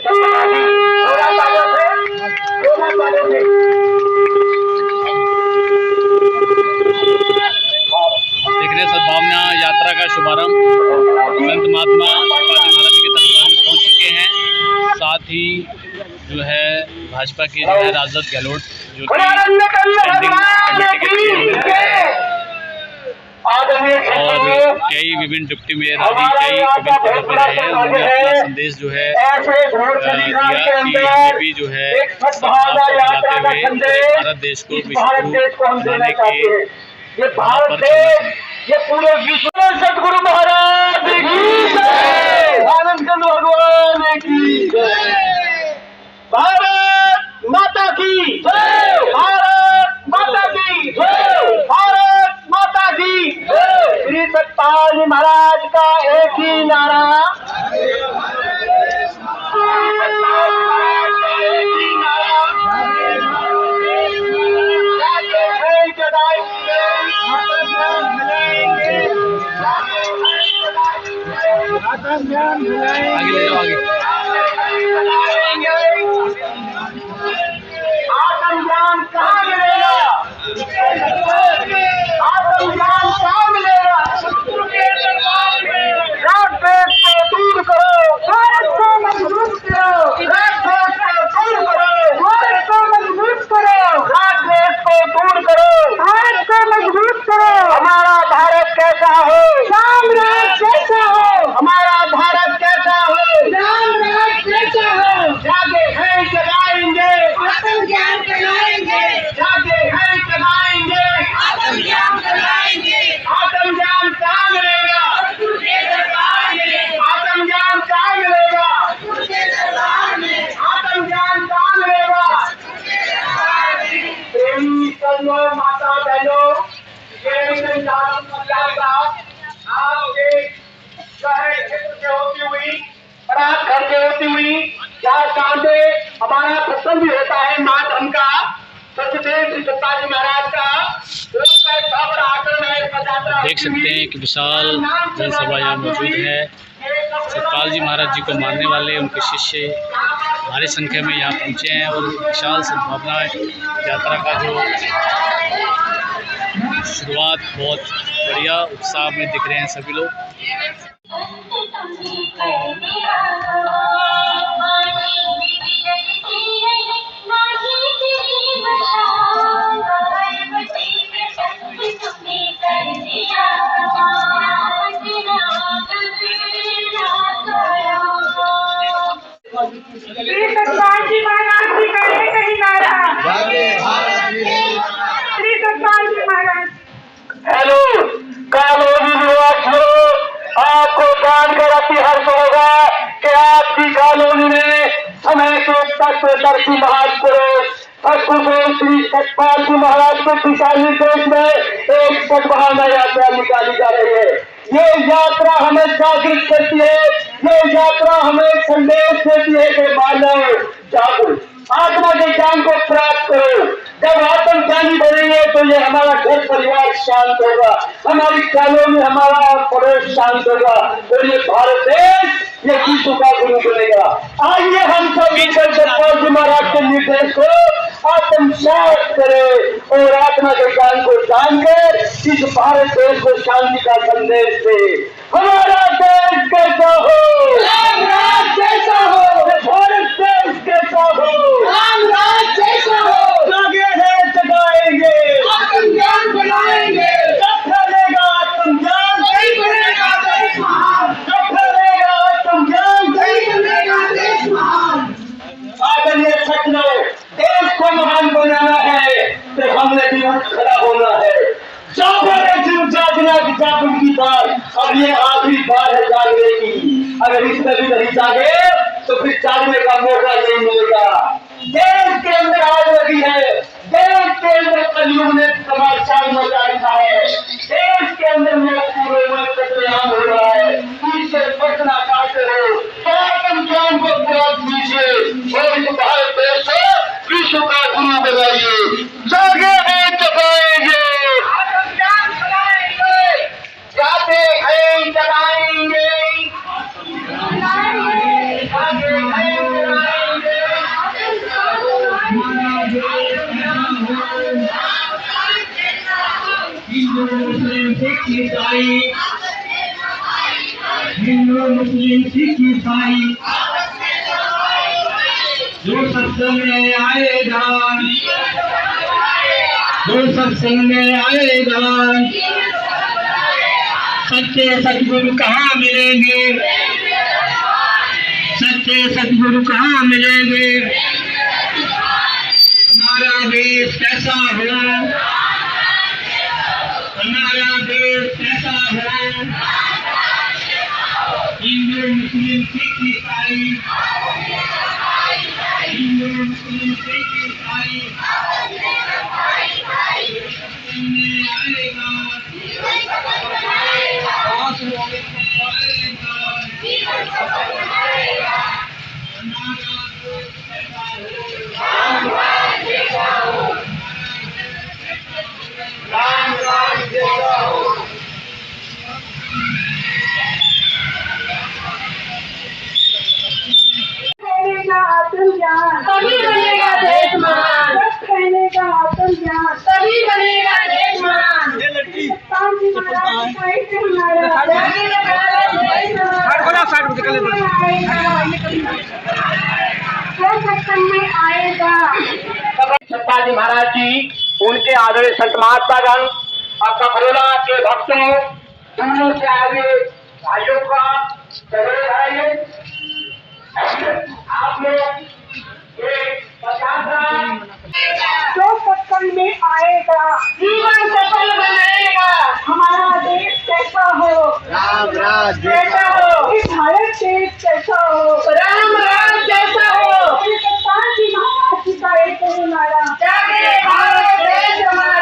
देख रहे सद्भावना यात्रा का शुभारंभ संत महात्मा शिवाजी महाराज के दरबार में पहुंच चुके हैं। साथ ही जो है भाजपा के जो है राजद गहलोत जो कि स्टैंडिंग कमेटी के चेयरमैन और कई विभिन्न डिप्टी मेयर आदि कई विभिन्न पदों पर रहे हैं। उन्होंने अपना संदेश जो है दिया कि हमें भी जो है चलाते हुए भारत देश को विश्व बनाने के ये भारत देश, ये पूरे विश्व में सतगुरु महाराज की जय, आनंद चंद भगवान की जय, भारत माता की जय, भारत माता की जय, भारत माता की जय। श्री सतपाल जी महाराज का एक ही नारा, आगे ले जाओ आगे। आत्मज्ञान कहाँ मिलेगा? आत्मज्ञान कहाँ मिलेगा? राग देश को दूर करो, भारत को मजबूत करो, राग देश को दूर करो, भारत को मजबूत करो, राग देश को दूर करो, भारत को मजबूत करो। हमारा भारत कैसा हो? रामराज जैसा हो। हमारा भारत कैसा हो? रामराज जैसा हो। जागे हैं जगाएंगे, आत्मज्ञान कराएंगे, जागे हैं जगाएंगे, आत्मज्ञान कराएंगे। आत्मज्ञान कहाँ मिलेगा? आत्मज्ञान कहाँ मिलेगा? आत्मज्ञान कहाँ मिलेगा? प्रेमी सर्वो माता बहनों, आपके शहर क्षेत्र से होती हुई, बरात घर से होती हुई, जहाँ शांति हमारा प्रसन्न भी होता है माँ धर्म का, सत्यदेव श्री सतपाल जी महाराज का देख सकते हैं कि विशाल जनसभा यहाँ मौजूद है। सतपाल जी महाराज जी को मानने वाले उनके शिष्य भारी संख्या में यहाँ पहुँचे हैं और विशाल सद्भावना यात्रा का जो शुरुआत बहुत बढ़िया उत्साह में दिख रहे हैं सभी लोग। श्री सतपाल जी महाराज जी का एक ही नारा, श्री सतपाल जी महाराज। हेलो कॉलोनी निवासियों, आपको जानकर अति हर्ष होगा कि आपकी कॉलोनी में समय के तत्वदर्शी महापुरुष श्री सतपाल जी महाराज के दिशा निर्देश में एक सद्भावना यात्रा निकाली जा रही है। ये यात्रा हमें जागृत करती है, ये यात्रा हमें संदेश देती है कि मानव जागो, आत्मा के ज्ञान को प्राप्त करो। जब आत्मज्ञानी बनेंगे तो ये हमारा घर परिवार शांत होगा, हमारी कॉलोनी हमारा पड़ोस शांत होगा और ये भारत देश ये विश्व का गुरु बनेगा। आइए हम सब मिलकर सतपाल जी महाराज के निर्देश को आत्मसात करें और आत्मा के ज्ञान को जानकर इस भारत देश को शांति का संदेश दे। हमारा देश कैसा हो? रामराज जैसा हो। भारत देश कैसा हो? रामराज जैसा हो। जागे हैं जगाएंगे, आत्मज्ञान बनाएंगे, जब फैलेगा आत्मज्ञान सही बनेगा देश महान, जब फैलेगा आत्मज्ञान सही बनेगा देश महान। आदरणीय सज्जनों, देश को महान बनाना है तो हमने भी उठ खड़ा होना है। जागना की जागरण की बात, अब ये आखिरी बार है जागने की। अगर इसमें भी नहीं जागे तो फिर जागने का मौका नहीं मिलेगा। देश के अंदर आग लगी है, देश के अंदर कलयुग ने तमाशाई मचा रखा है, देश के अंदर में पूरे मुल्क कत्लेआम हो रहा है। इससे बचना चाहते हो तो आत्मज्ञान को प्राप्त कीजिए और इस भारत देश को विश्व का गुरु बनाइए। जागे हैं जगाएंगे, जाते हैं जगाएंगे, जाते हैं जगाएंगे। ईसाई, हिंदू मुस्लिम सिख ईसाई, जो सत्संग में आएगा, जो सत्संग में आएगा, सच्चे सतगुरु कहाँ मिलेंगे, सच्चे सतगुरु कहाँ मिलेंगे। हमारा देश कैसा हो, हमारा देश कैसा हो, हिंदू मुस्लिम सिख ईसाई, हिंदू मुस्लिम सिख ईसाई, तभी बनेगा देश महान, कहने का आतम ज्ञान, तभी बनेगा देश महान। में आएगा सत्ताजी महाराज जी, उनके आदरणीय संत महात्मागण और कपरोला के भक्तों, दोनों से आगे भाइयों का आप लोग जो सत्संग में आएगा जीवन सफल बनेगा। हमारा देश कैसा हो, राम राज कैसा हो, इस भारत देश कैसा हो, राम राज जैसा हो। सत्ताजी महाराज जी का एक ही नारा, जागे भारत देश हमारा।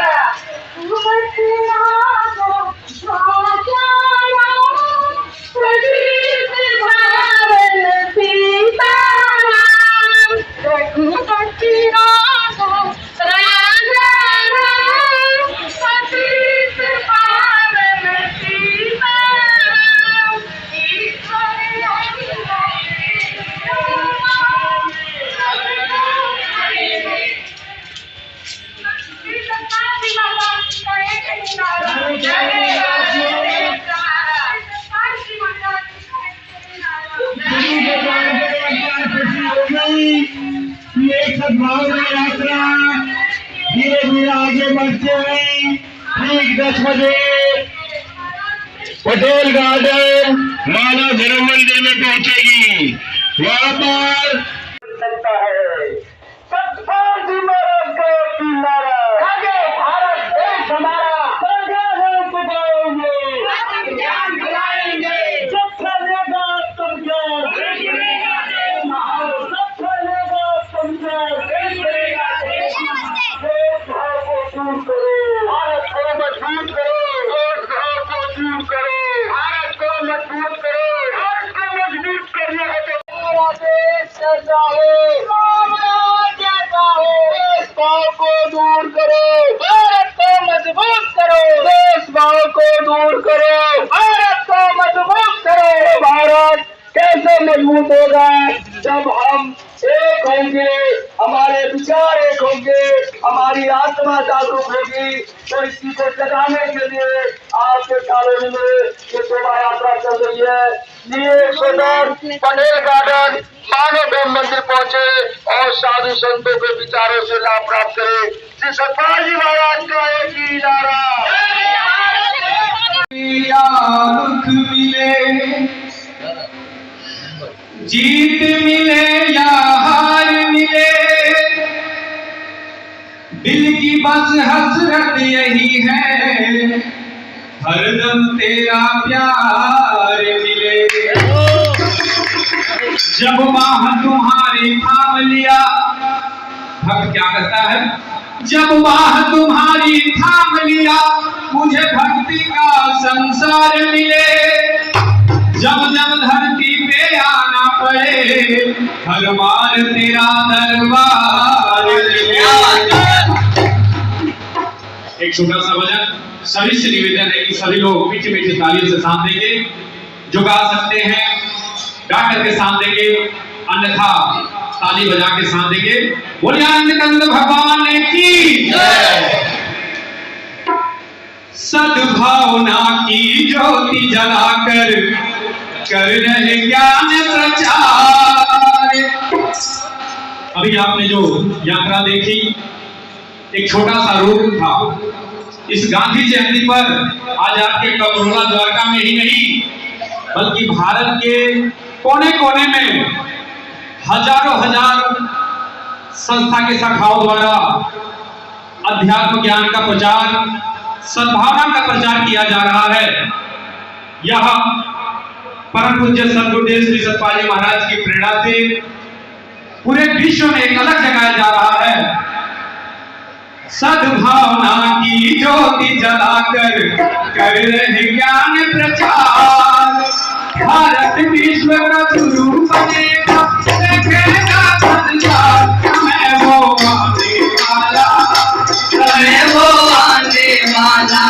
सद्भावना यात्रा धीरे धीरे आगे बढ़ते हुए ठीक 10 बजे पटेल गार्डन मानव धर्म मंदिर में पहुंचेगी। वहां पर चलता है सत्ताजी महाराज का किनारा, आगे भारत देश हमारा, ज्ञान दिलाएंगे, सब चलेगा तुम दूर करो, भारत को मजबूत करो, भेदभाव को दूर करो, भारत को मजबूत करो। भारत कैसे मजबूत होगा जब हम एक होंगे, हमारे विचार एक होंगे, हमारी आत्मा जागरूक होगी। तो इसी को जगाने के लिए आपके कॉलोनी में ये शोभा यात्रा चल रही है। लिए सदर पटेल गार्डन मानव धर्म मंदिर पहुंचे और साधु संतों के विचारों से लाभ प्राप्त करे। श्री सत्ताजी महाराज का एक ही नारा, दुख मिले, जीत मिले या हार मिले, दिल की बस हसरत यही है, हरदम तेरा प्यार मिले। जब बाह तुम्हारी थाम लिया, भक्त क्या कहता है, जब बाह तुम्हारी थाम लिया, मुझे भक्ति का संसार मिले। जब जब धरती पे आना पड़े, हर बार तेरा दरबार मिले। एक छोटा सा भजन सभी से निवेदन है कि सभी लोग मीठी मीठी तालियों से साथ देंगे। जो गा सकते हैं गा करके साथ देंगे, अन्यथा ताली बजा के साथ देंगे। बोलिए आनंद कंद भगवान की जय। सद्भावना की ज्योति जलाकर कर रहे ज्ञान प्रचार। अभी आपने जो यात्रा देखी, एक छोटा सा रूप था। इस गांधी जयंती पर आज आपके कपरोला द्वारका में ही नहीं बल्कि भारत के कोने कोने में हजारों हजार संस्था के शाखाओं द्वारा अध्यात्म ज्ञान का प्रचार, सद्भावना का प्रचार किया जा रहा है। यह परम पूज्य सद्गुरुदेव श्री सतपाल जी महाराज की प्रेरणा से पूरे विश्व में एक अलग जगाया जा रहा है। सद्भावना की ज्योति जलाकर कर रहे ज्ञान प्रचार। भारत विश्व का गुरु बनेगा, देखेगा संसार। हमें वो आने वाला, हमें वो आने वाला,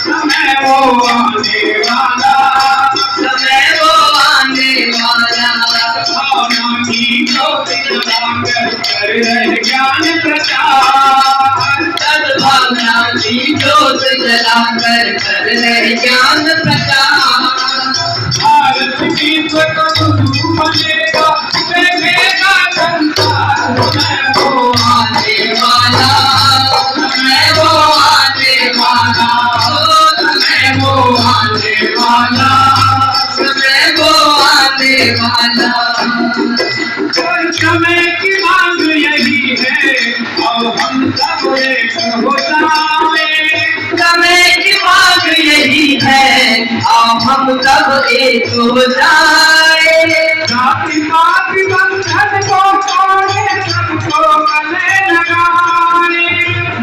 हमें वो आने वाला, हमें वो आने वाला। भावना की ज्योति जलाकर कर रहे ज्ञान प्रचार। सद्भावना की ज्योति जलाकर कर रहे ज्ञान प्रचार। भारत विश्व का गुरु बनेगा, देखेगा संसार। हमें वो आने वाला, हमें वो आने वाला, हमें वो आने वाला, हमें वो आने वाला। समय की मांग यही है और हम सब एक हो जाए। समय की मांग यही है और हम सब एक हो जाए। जाति पात बंधन को तोड़े, सबको गले लगाए।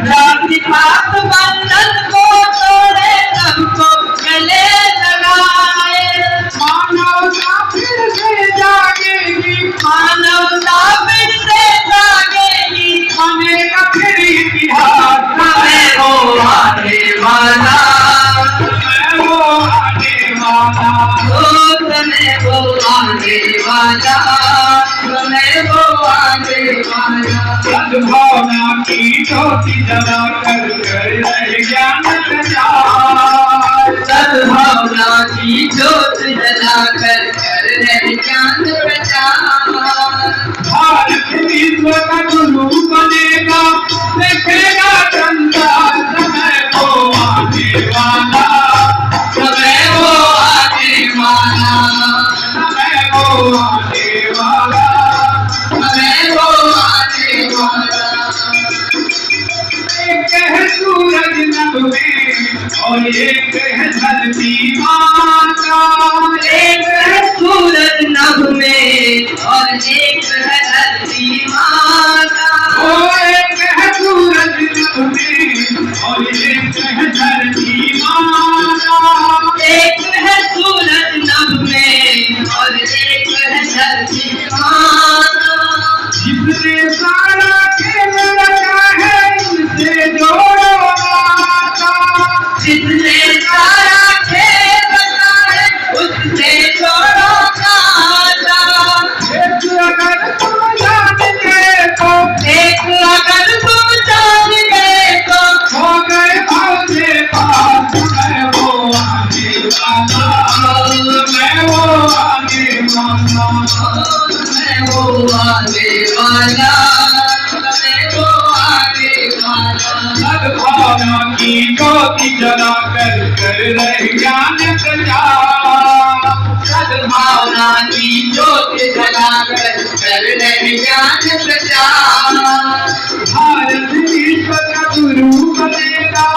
जाति पात बंधन को तोड़े, सबको गले लगाए। मानवता फिर से जागेगी, मानवता फिर से जागेगी, बनेगा फिर इतिहास। हमें वो आने वाला, हमें वो आने वाला, हमें वो आने वाला, हमें वो आने वाला। सद्भावना की ज्योति जलाकर कर रहे ज्ञान प्रचार। सद्भावना की ज्योति जलाकर कर रहे ज्ञान प्रचार। भारत विश्व का गुरु बनेगा, देखेगा संसार। समय वो आने वाला, हमें वो आने वाला, समय वो आने वाला, हमें वो आने वाला। एक है सूरज नभ में और एक है धरती माता। एक है सूरज नभ में और एक है धरती माता। ओ एक है सूरज नभ में और एक है धरती माता। एक है सूरज नभ में और एक है धरती माता। जिसने सारा खेल रचा है, उनसे जोड़ो नाता। जिसने सारा खेल रचा है, उससे जोड़ो नाता। एक अगर तुम जान गए तो, एक अगर तुम जान गए तो, हो गए भाव से पास। मैं वो आने वाला, मैं वो आने वाला, मैं वो आने वाला, मैं वो आने वाला। सद्भावना की ज्योति जलाकर कर रहे ज्ञान प्रचार। सद्भावना की ज्योति जलाकर कर रहे ज्ञान प्रचार। भारत विश्व का गुरु बनेगा,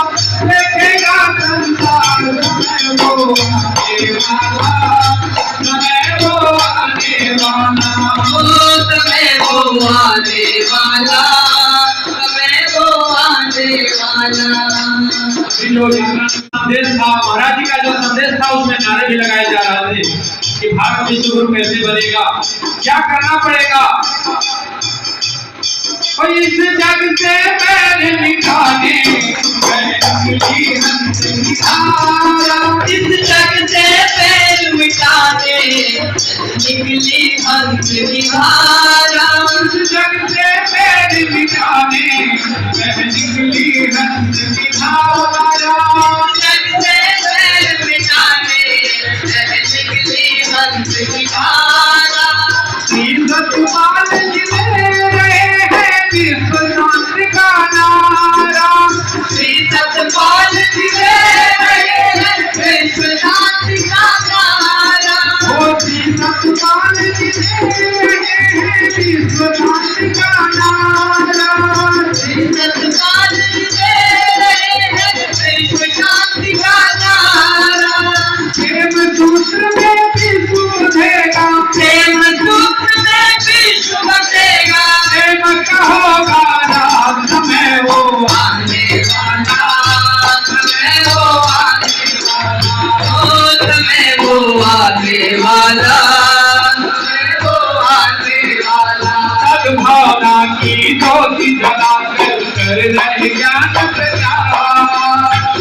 देखेगा संसार। मैं वो आने वाला, मैं वो आने वाला, समय वो आने वाला, समय वो आने वाला। जो संदेश था, महाराज जी का जो संदेश था, उसमें नारे भी लगाए जा रहे थे कि भारत विश्व गुरु कैसे बनेगा, क्या करना पड़ेगा। और इस जग से पैर मिटाने, इस जग से पैर मिटाने निकली हंस निहारा। इस जग से पैर मिटाने निकली हंस निहारा। सतपाल जी दे रहे हैं विश्व शांति का नारा। श्री सतपाल जी दे रहे हैं विश्व शांति का नारा। ओ श्री सतपाल जी दे रहे हैं विश्व शांति का नारा। श्री सतपाल जी दे रहे हैं विश्व शांति का नारा। प्रेम सूत्र में विश्व बंधेगा, प्रेम सूत्र में विश्व बंधेगा। प्रेम का होगा राज, समय वो आने वाला, समय वो आने वाला, ओ समय वो आने वाला, समय वो आने वाला। सद्भावना की ज्योति जलाकर कर रहे ज्ञान प्रचार।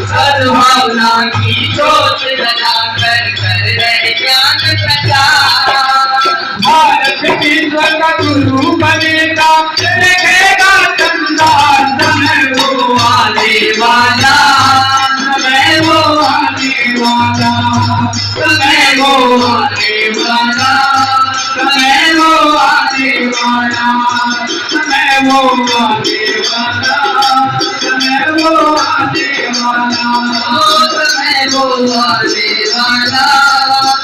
सद्भावना की ज्योत जलाकर कर रहे ज्ञान प्रचार। भारत विश्व का गुरु बनेगा, लिखेगा चंदा, समय वो आने वाला, समय वो आने वाला, समय वो आने वाला, समय वो आने वाला, समय वो आने वाला, समय वो आने वाला। ओ समय वो आने वाला,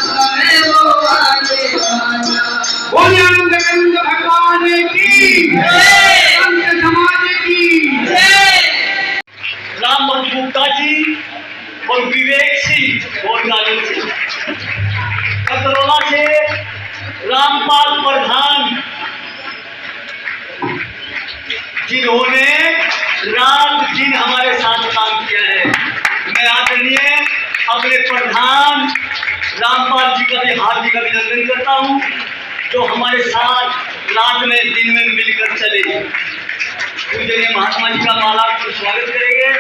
समय वो आने वाला। बोलिए आनंद भगवान की जय। संत समाज की जय। राम भक्त गुप्ता जी और विवेक सिंह और गाजर सिंह कतरौला से रामपाल प्रधान, जिन्होंने रात दिन हमारे साथ काम किया है। मैं आदरणीय अपने प्रधान रामपाल जी का भी हार्दिक अभिनंदन करता हूँ, जो हमारे साथ रात में दिन में मिलकर चले। पूजनीय महात्मा जी का माला को स्वागत करेंगे।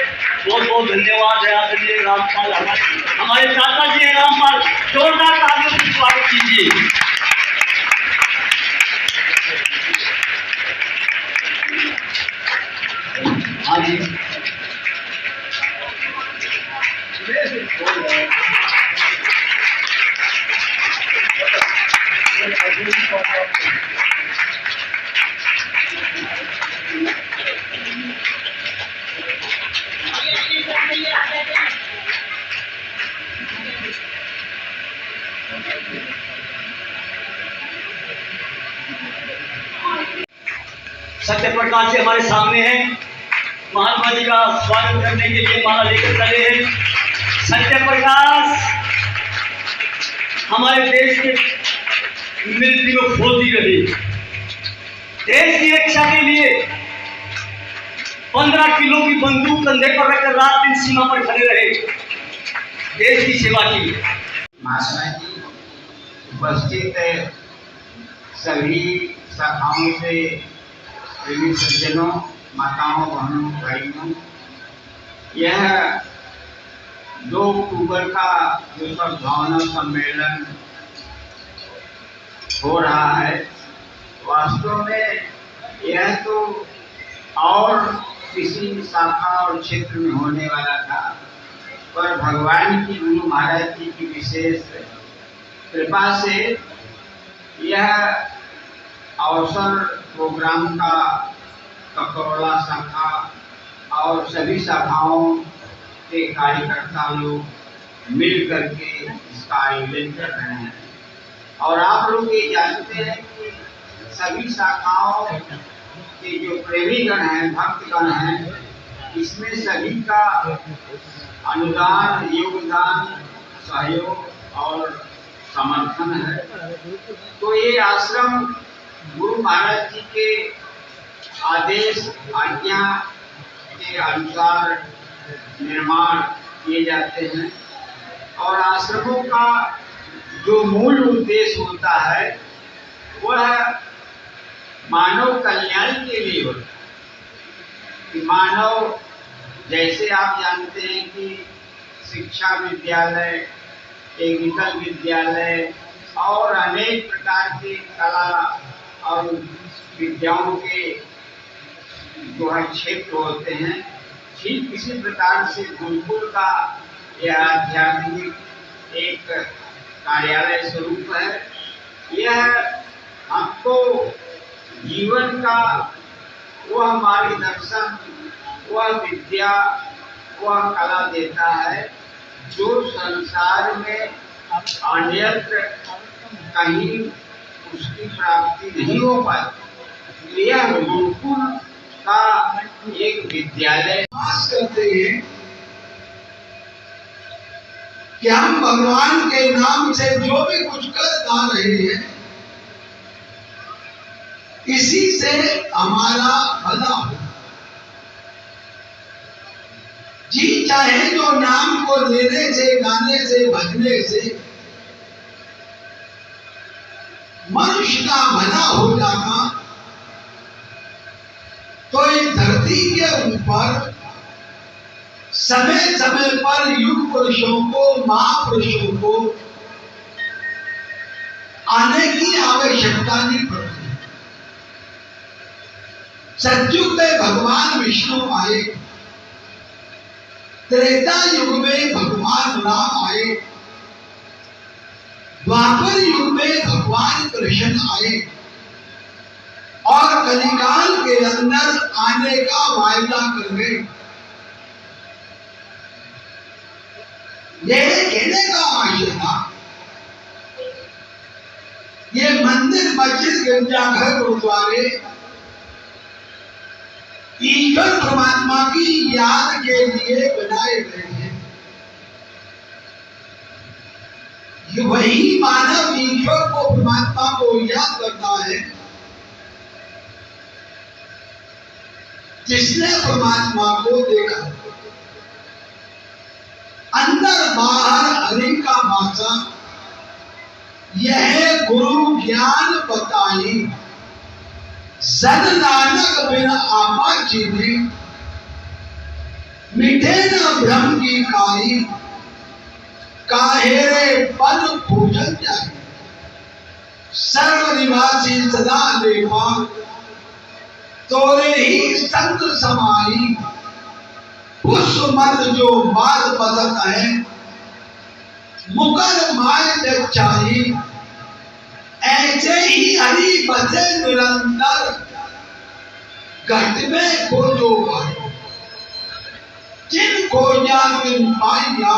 बहुत बहुत धन्यवाद है आदरणीय रामपाल, हमारे चाचा जी हैं रामपाल, जोरदार तालियों से स्वागत कीजिए। हाँ जी, सत्य प्रकाश जी हमारे सामने हैं। महात्मा जी का स्वागत करने के लिए माला लेकर चले हैं। सत्य प्रकाश हमारे देश के मिलती में फूलती रही। देश की रक्षा के लिए 15 किलो की बंदूक कंधे पर रखकर रात दिन सीमा पर खड़े रहे, देश की सेवा की। महात्मा जी उपस्थित सभी शाखाओं से प्रेमी सज्जनों, माताओं, बहनों, भाइयों, यह 2 अक्टूबर का जो सद्भावना सम्मेलन हो रहा है, वास्तव में यह तो और किसी शाखा और क्षेत्र में होने वाला था, पर भगवान की, गुरु महाराज जी की विशेष कृपा से यह अवसर प्रोग्राम का कतरौला शाखा और सभी शाखाओं के कार्यकर्ता लोग मिल करके इसका आयोजन कर रहे हैं। और आप लोग ये जानते हैं कि सभी शाखाओं के जो प्रेमीगण हैं, भक्तगण हैं, इसमें सभी का अनुदान, योगदान, सहयोग और समर्थन है। तो ये आश्रम गुरु महाराज जी के आदेश, आज्ञा के अनुसार निर्माण किए जाते हैं। और आश्रमों का जो मूल उद्देश्य होता है वह मानव कल्याण के लिए होता है। कि मानव, जैसे आप जानते हैं कि शिक्षा विद्यालय, टेक्निकल विद्यालय और अनेक प्रकार के कला और विद्याओं के जो है क्षेत्र होते हैं, ठीक इसी प्रकार से गुरुकुल का यह आध्यात्मिक एक कार्यालय स्वरूप है। यह हमको जीवन का वह मार्गदर्शन, वह विद्या, वह कला देता है जो संसार में अन्यत्र कहीं उसकी प्राप्ति नहीं हो पाती। यह गुरुकुल का एक विद्यालय करते हैं कि हम भगवान के नाम से जो भी कुछ कर गा रहे हैं, इसी से हमारा भला हो। जी चाहे जो नाम को लेने से, गाने से, भजने से मनुष्य का भला हो जाना, तो इस धरती के ऊपर समय समय पर युग पुरुषों को, महापुरुषों को आने की आवश्यकता नहीं पड़ती। सतयुग में भगवान विष्णु आए, त्रेता युग में भगवान राम आए, द्वापर युग में भगवान कृष्ण आए और कलिकाल के अंदर आने का वायदा कर गए। ये कहने का आशय था, ये मंदिर, मस्जिद, गिरजाघर, गुरुद्वारे ईश्वर परमात्मा की याद के लिए बनाए गए हैं। ये वही मानव ईश्वर को, परमात्मा को याद करता है जिसने परमात्मा को देखा। अंदर बाहर हरि का भाषा, यह गुरु ज्ञान बताई। सद नानक बिन आपा जीने, मिटे न भ्रम की काई। काहेरे पद पूजन जाए, सर्व निवासी सदा लेवा। तोरे ही संत समाई, पुष्प मत जो बात बदत है। मुकर माय दक्षाई, ऐसे ही हरि बसे निरंतर। घट में खोजो भाई, जिन खोजा तिन पाइया।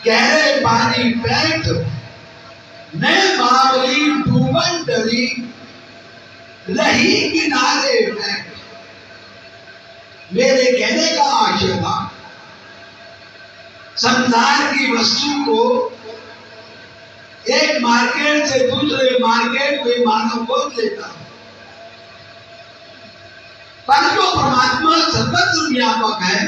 गहरे पानी बैठ, मैं बावली डूबन डरी। रही किनारे बैठ। मेरे कहने का आशय था, संसार की वस्तु को एक मार्केट से दूसरे मार्केट में मानव खोज लेता, पर जो परमात्मा सर्वत्र व्यापक है,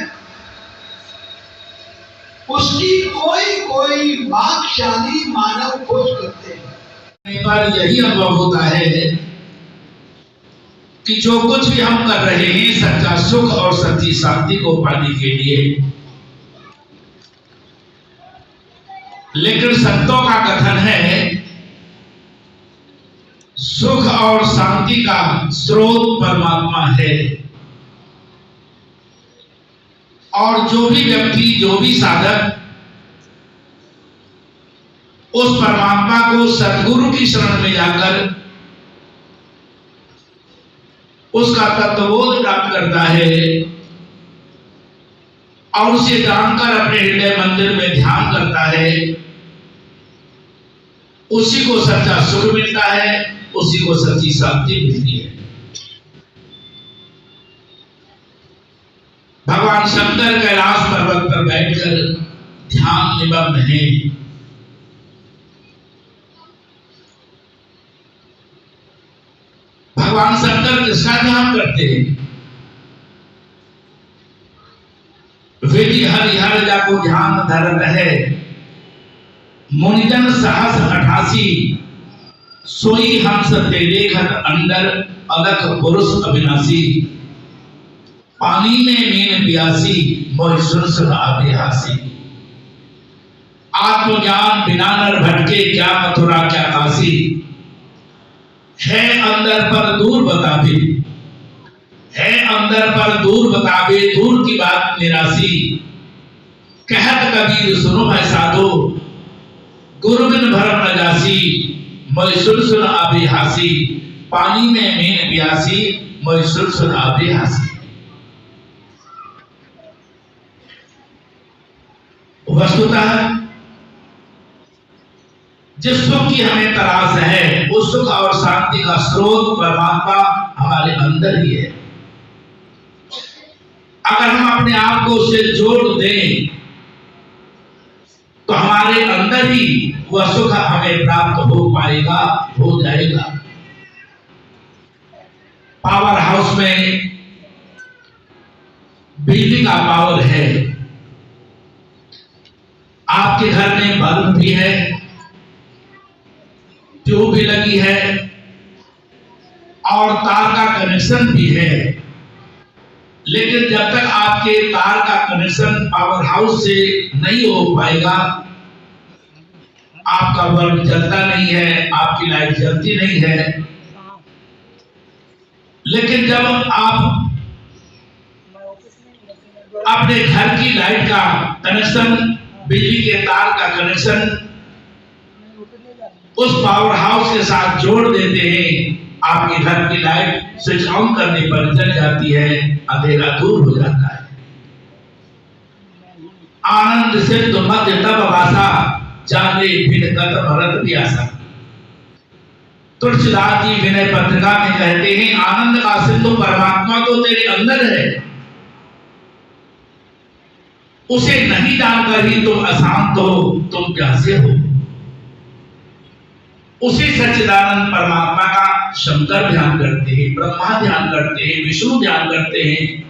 उसकी कोई भाग्यशाली मानव खोज करते हैं। पर यही अनुभव होता है कि जो कुछ भी हम कर रहे हैं सच्चा सुख और सच्ची शांति को पाने के लिए, लेकिन संतों का कथन है सुख और शांति का स्रोत परमात्मा है। और जो भी व्यक्ति, जो भी साधक उस परमात्मा को, सदगुरु की शरण में जाकर उसका तत्वबोध प्राप्त करता है और उसे जानकर अपने हृदय मंदिर में ध्यान करता है, उसी को सच्चा सुख मिलता है, उसी को सच्ची शांति मिलती है। भगवान शंकर कैलाश पर्वत पर बैठकर ध्यान निमग्न है। भगवान शंकर किसका ध्यान करते हैं? विधि हरिहर जाको ध्यान धरत है। मुनिजन सहस 88 सोई हंस ते देखत अंदर अलख पुरुष अविनाशी। पानी में मीन प्यासी मोह सुन सुन अभिहासी। आत्मज्ञान बिना नर भटके क्या मथुरा क्या काशी। है अंदर पर दूर बतावे, है अंदर पर दूर बतावे, दूर की बात निराशी। कहत कबीर सुनो भाई साधो, गुरु बिन भरम न जासी। मोह सुन सुन अभिहासी। पानी में मीन प्यासी मोहि सुर सुनावे हासी। वस्तुतः जिस सुख की हमें तलाश है उस सुख और शांति का स्रोत परमात्मा हमारे अंदर ही है। अगर हम अपने आप को उससे जोड़ दें तो हमारे अंदर ही वह सुख हमें प्राप्त हो पाएगा, हो जाएगा। पावर हाउस में बिजली का पावर है, आपके घर में बल्ब भी है, ट्यूब भी लगी है और तार का कनेक्शन भी है, लेकिन जब तक आपके तार का कनेक्शन पावर हाउस से नहीं हो पाएगा, आपका बल्ब जलता नहीं है, आपकी लाइट जलती नहीं है। लेकिन जब आप अपने घर की लाइट का कनेक्शन, बिजली के तार का कनेक्शन उस पावर हाउस के साथ जोड़ देते हैं, आपके घर की लाइट स्विच ऑन करने पर जल जाती है, अंधेरा दूर हो जाता है। आनंद सिद्ध मध्य तब वासा, जाने भिन्न कत भरत प्यासा। तुलसीदास जी विनय पत्रिका में कहते हैं, आनंद का सिंधु परमात्मा तो तेरे अंदर है, उसे नहीं जानकर ही तुम अशांत हो, तुम प्यासे हो। उसी सच्चिदानंद परमात्मा का शंकर ध्यान करते हैं, ब्रह्मा ध्यान करते हैं, विष्णु ध्यान करते हैं,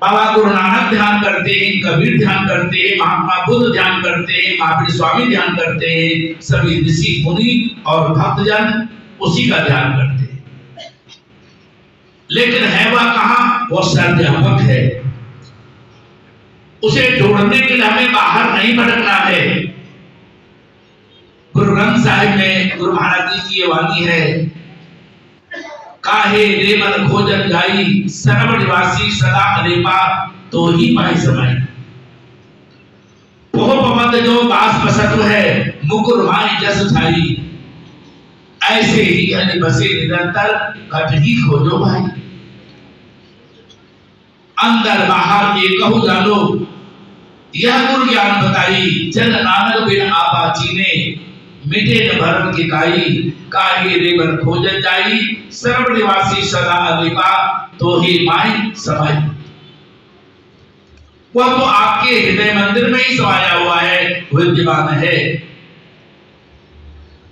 बाबा गुरु नानक ध्यान करते हैं, कबीर ध्यान करते हैं, महात्मा बुद्ध ध्यान करते हैं, महावीर स्वामी ध्यान करते हैं, सभी ऋषि मुनि और भक्तजन उसी का ध्यान करते हैं। लेकिन है वह कहां? वो सर्वव्यापक है। उसे ढूंढने के लिए हमें बाहर नहीं भटकना है। गुरु ग्रंथ साहिब में गुरु महाराज जी की ये वाणी है, काहे रे मन खोजन जाई, सर्व निवासी सदा अलेपा, तो ही पाई समाई। पोह पवंद जो बास बसत है, मुकुर माई जस छाई, ऐसे ही अन बसे निरंतर, कट ही खोजो भाई। अंदर बाहर एकहु जानो, यह गुरु ज्ञान बताई, जन नानक बिन आपा चीने, मिटे न भरम की काई, काहे रे मन खोजन जाई, सर्व निवासी सदा अलिपा, तो ही माई समाई। वह तो आपके हृदय मंदिर में ही समाया हुआ है, विद्यमान है।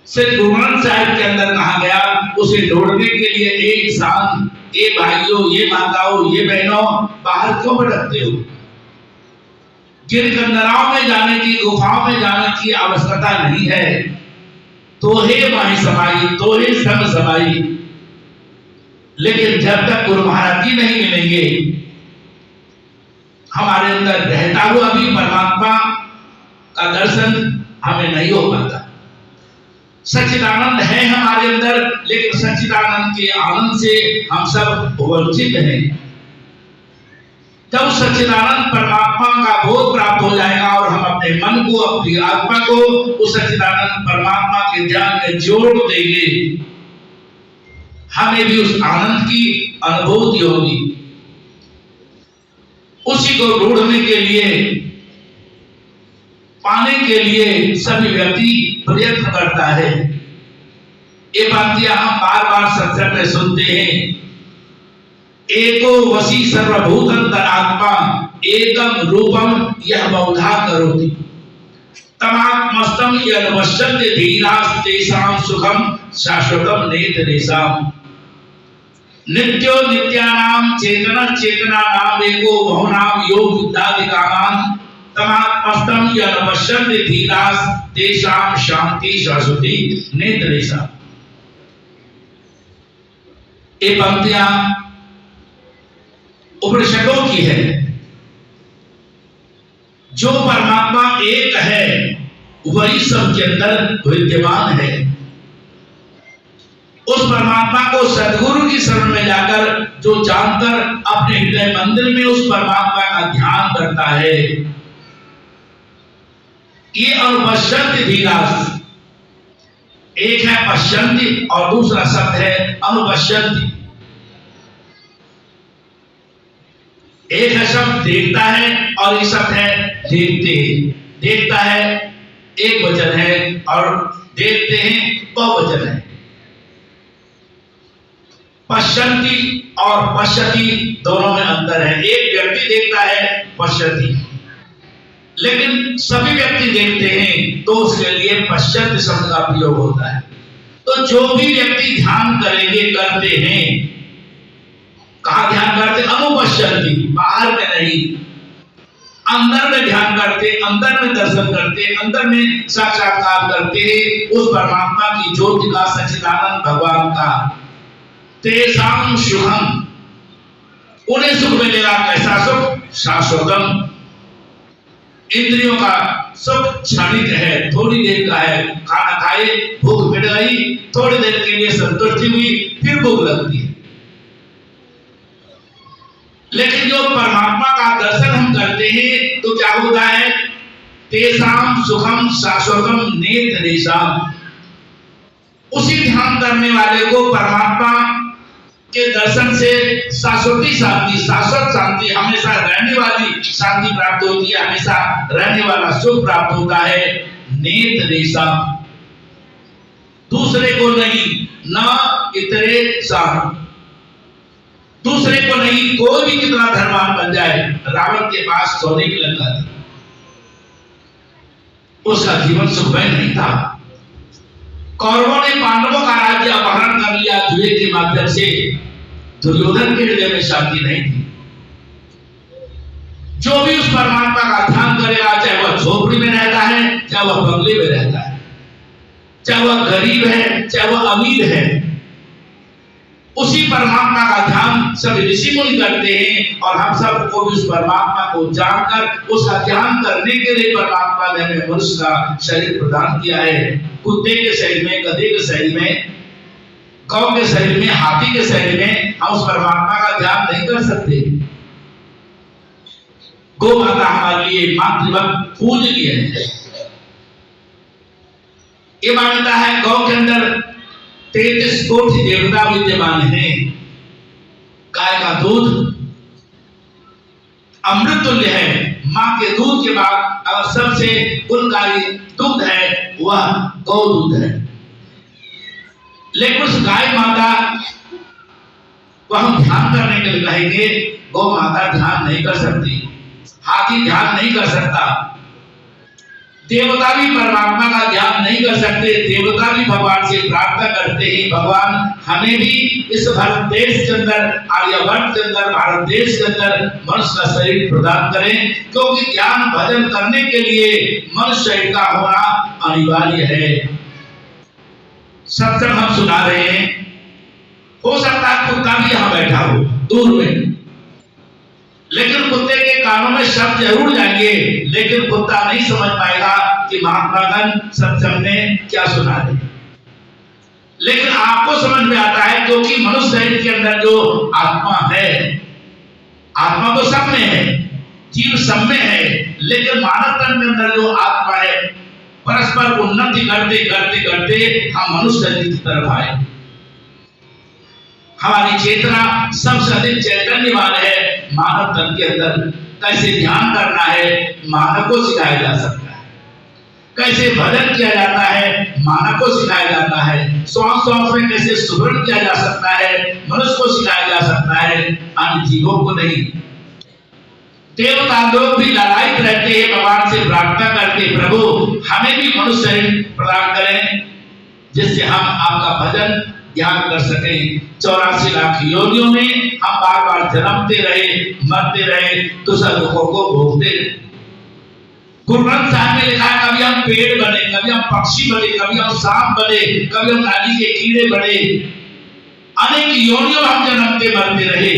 सिर्फ गुरु ग्रंथ साहिब के अंदर कहा गया, उसे ढूंढने के लिए एक साथ, ये भाइयों, ये माताओं, ये बहनों, बाहर क्यों भटकते हो? जिन कंदराओं में जाने की, गुफाओं में जाने की आवश्यकता नहीं है, तो हे माही समाई, तो हे संग समाई। लेकिन जब तक गुरु महाराज जी नहीं मिलेंगे, हमारे अंदर रहता हुआ भी परमात्मा का दर्शन हमें नहीं हो पाता। सच्चिदानंद है हमारे अंदर, लेकिन सच्चिदानंद के आनंद से हम सब वंचित हैं। जब सच्चिदानंद परमात्मा का बोध प्राप्त हो जाएगा और हम अपने मन को, अपनी आत्मा को उस सच्चिदानंद परमात्मा के ध्यान में जोड़ देंगे, हमें भी उस आनंद की अनुभूति होगी। उसी को ढूंढने के लिए, पाने के लिए सभी व्यक्ति प्रयत्न करता है। ये बातियां हम बार बार सत्संग में सुनते हैं। एको वसी सर्वभूत अंतरात्मा, एकम रूपम यह बहुधा करोति, तमात्मस्तम यन्वश्यन्ते धीरास् तेषां सुखम शाश्वतम नेतरेषाम्। नित्यो नित्यानां चेतन चेतनानां एको बहुनां यो विद्याधिकानां, तमात्मस्तम यन्वश्यन्ते धीरास् तेषां शांति शाश्वती नेतरेषाम्। ये पंक्तियां उपनिषदों की है। जो परमात्मा एक है वही सबके अंदर विद्यमान है। उस परमात्मा को सद्गुरु की शरण में जाकर जो जानकर अपने हृदय मंदिर में उस परमात्मा का ध्यान करता है, ये अनुपश्यन्ति धीरास्, एक है पश्यन्ति और दूसरा शब्द है अनुपश्यन्ति। एक है शब्द देखता है और एक शब्द है देखते हैं। देखता है एक वचन है और देखते हैं बहुवचन है। पश्यन्ति और पश्यति दोनों में अंतर है। एक व्यक्ति देखता है पश्यति, लेकिन सभी व्यक्ति देखते हैं तो उसके लिए पश्यन्ति शब्द का प्रयोग होता है। तो जो भी व्यक्ति ध्यान करेंगे करते हैं, कहा ध्यान करते? अनुपश्यन्ति, बाहर में नहीं, अंदर में ध्यान करते, अंदर में दर्शन करते, अंदर में साक्षात्कार करते उस परमात्मा की ज्योति का, सच्चिदानंद भगवान का। तेषां सुखम, उन्हें सुख मिलेगा। कैसा सुख? शाश्वतम। इंद्रियों का सुख क्षणिक है, थोड़ी देर का है। खाना खाए, भूख मिट गई, थोड़ी देर के लिए संतुष्टि हुई, फिर भूख लगती है। लेकिन जो परमात्मा का दर्शन हम करते हैं तो क्या होता है? तेषां सुखम शाश्वतम नेत्रेषां। उसी ध्यान करने वाले को परमात्मा के दर्शन से शाश्वती शांति, शाश्वत शांति, हमेशा रहने वाली शांति प्राप्त होती है, हमेशा रहने वाला सुख प्राप्त होता है। नेत्रेषां, दूसरे को नहीं, न इतरेषां, दूसरे को नहीं। कोई भी कितना धनवान बन जाए, रावण के पास सोने की लंका थी, उसका जीवन सुखमय नहीं था। कौरवों ने पांडवों का राज्य अपहरण कर लिया जुए के माध्यम से, दुर्योधन के हृदय में शांति नहीं थी। जो भी उस परमात्मा का ध्यान करेगा, चाहे वह झोपड़ी में रहता है, चाहे वह बंगले में रहता है, चाहे वह गरीब है, चाहे वह अमीर है, उसी परमात्मा का ध्यान सब ऋषि मुनि करते हैं। और हम सबको भी उस परमात्मा को जानकर उसका ध्यान करने के लिए परमात्मा ने हमें मनुष्य का शरीर प्रदान किया है। कुत्ते के शरीर में, गधे के शरीर में, गौ के शरीर में, हाथी के शरीर में हम उस परमात्मा का ध्यान नहीं कर सकते। गौ माता हमारे लिए मातृवत पूजनीय है। ये मान्यता है गौ के अंदर 33 कोटि देवता विद्यमान है। गाय का दूध अमृत तुल्य है। माँ के दूध के बाद अगर सबसे गुणकारी दूध है वह गौ दूध है। लेकिन उस गाय माता को हम ध्यान करने के लिए कहेंगे, गौ माता ध्यान नहीं कर सकती, हाथी ध्यान नहीं कर सकता, देवता भी परमात्मा का ध्यान नहीं कर सकते। देवता भी भगवान से प्रार्थना करते हैं, भगवान हमें भी इस भारत देश के अंदर, आर्यभट्ट के अंदर, भारत देश के अंदर मनुष्य का शरीर प्रदान करें, क्योंकि ज्ञान भजन करने के लिए मनुष्य शरीर का होना अनिवार्य है। सत्संग हम सुना रहे हैं, हो सकता है कुत्ता भी यहाँ बैठा हो दूर में, लेकिन कुत्ते के कानों में शब्द जरूर जाएंगे, लेकिन कुत्ता नहीं समझ पाएगा कि महात्मागण सत्संग में क्या सुना रहे। लेकिन आपको समझ में आता है, क्योंकि मनुष्य शरीर के अंदर जो आत्मा है, आत्मा तो सब में है, जीव सब में है, लेकिन मानव तन के अंदर जो आत्मा है, परस्पर उन्नति करते करते करते हम मनुष्य शरीर की तरफ आए। हमारी चेतना सबसे अधिक चैतन्यवान है मानव तन के अंदर। कैसे ध्यान करना है मानव को सिखाया जा सकता है, कैसे भजन किया जाता है मानव को सिखाया जाता है, श्वास श्वास में कैसे सुमरण किया जा सकता है मनुष्य को सिखाया जा सकता है, अन्य जीवों को नहीं। देवता लोग भी ललायित रहते हैं, भगवान से प्रार्थना करते, प्रभु हमें भी मनुष्य शरीर प्रदान करें जिससे हम आपका भजन ध्यान कर सके। 84 लाख योनियों में हम बार बार जन्मते रहे, मरते रहे, दूसरे दुखों को भोगते रहे। गुरु ग्रंथ साहब में लिखा है, कभी हम पेड़ बने, कभी हम पक्षी बने, कभी हम सांप बने, कभी हम नाली के कीड़े बने, अनेक योनियों हम जन्मते मरते रहे।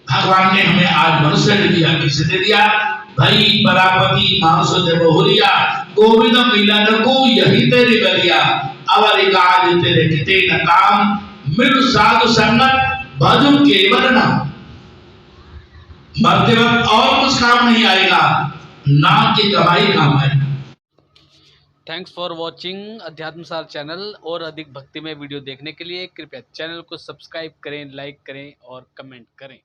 भगवान ने हमें आज मनुष्य दिया, किसने दिया? भई परापति मानुष जब होलिया, गोविंद मिलन को यही तेरे बलिया, अवर काज तेरे किते न काम, मिल साधु संगत भजु केवल नाम। मरते वक्त और कुछ काम नहीं आएगा, नाम की कमाई काम आएगी। Thanks for watching Adhyatmasar channel. और अधिक भक्तिमय वीडियो देखने के लिए कृपया चैनल को सब्सक्राइब करें, लाइक करें और कमेंट करें।